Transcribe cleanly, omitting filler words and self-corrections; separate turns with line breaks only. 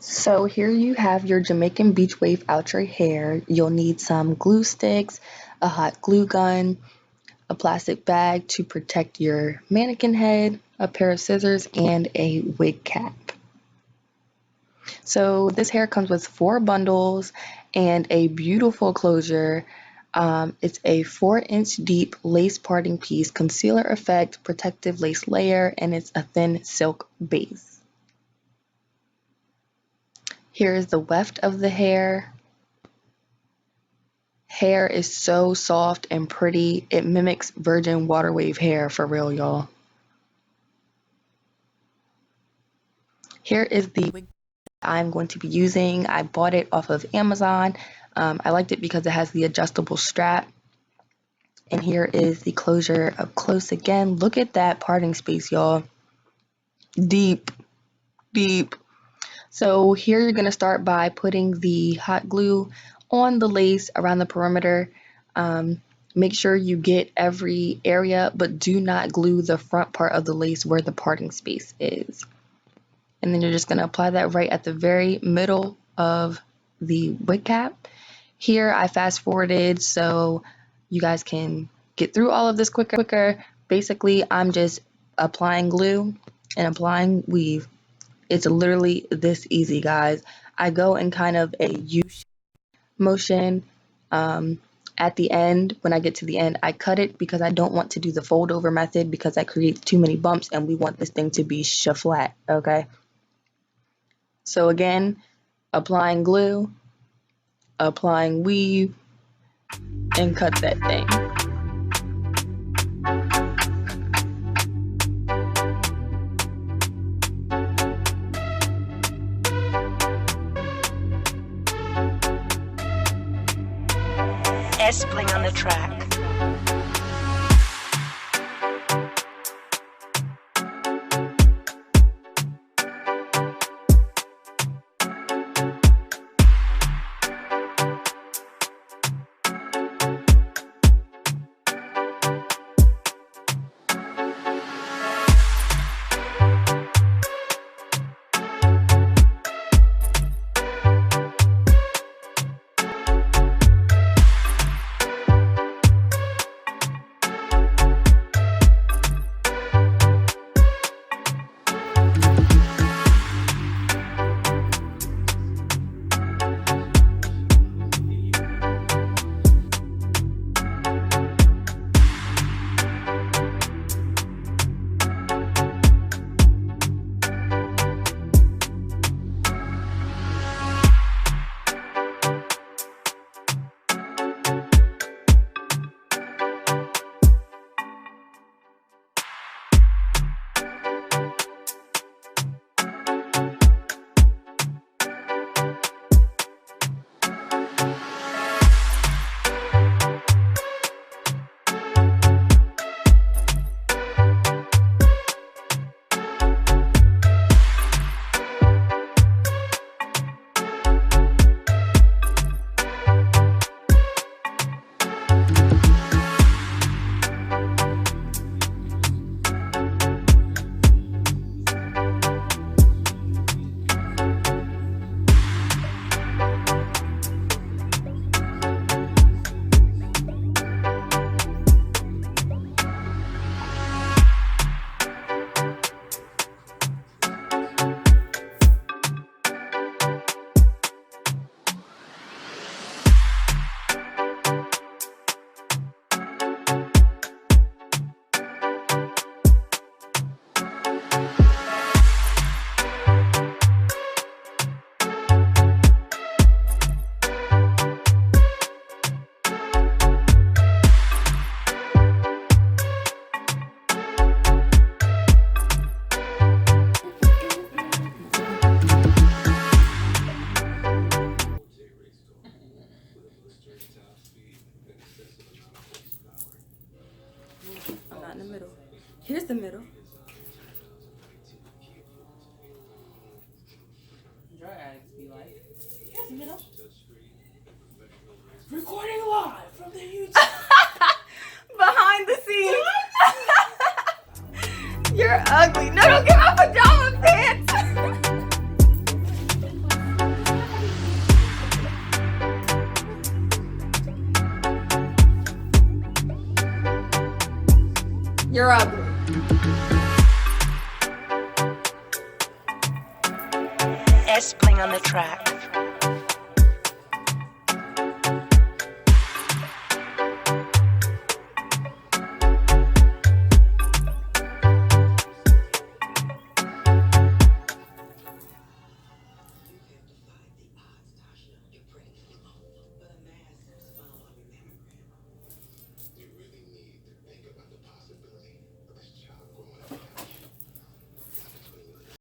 So here you have your Jamaican Beach Wave Outre hair. You'll need some glue sticks, a hot glue gun, a plastic bag to protect your mannequin head, a pair of scissors, and a wig cap. So this hair comes with 4 bundles and a beautiful closure. It's a 4-inch deep lace parting piece, concealer effect, protective lace layer, and it's a thin silk base. Here is the weft of the hair. Hair is so soft and pretty. It mimics virgin water wave hair for real, y'all. Here is the wig I'm going to be using. I bought it off of Amazon. I liked it because it has the adjustable strap. And here is the closure up close again. Look at that parting space, y'all. Deep, deep. So here you're going to start by putting the hot glue on the lace around the perimeter. Make sure you get every area, but do not glue the front part of the lace where the parting space is. And then you're just going to apply that right at the very middle of the wig cap. Here I fast forwarded so you guys can get through all of this quicker. Basically, I'm just applying glue and applying weave. It's literally this easy, guys. I go in kind of a U motion. At the end, when I get to the end, I cut it because I don't want to do the fold over method because that creates too many bumps and we want this thing to be flat, okay? So again, applying glue, applying weave, and cut that thing.
S-Bling on the track.
In the middle. Here's the middle.
Drug addicts be like,
Here's the middle.
recording live from the YouTube.
Behind the scenes. You're ugly. No, don't get my pajama pants.
You're ugly.
S-Bling on the track.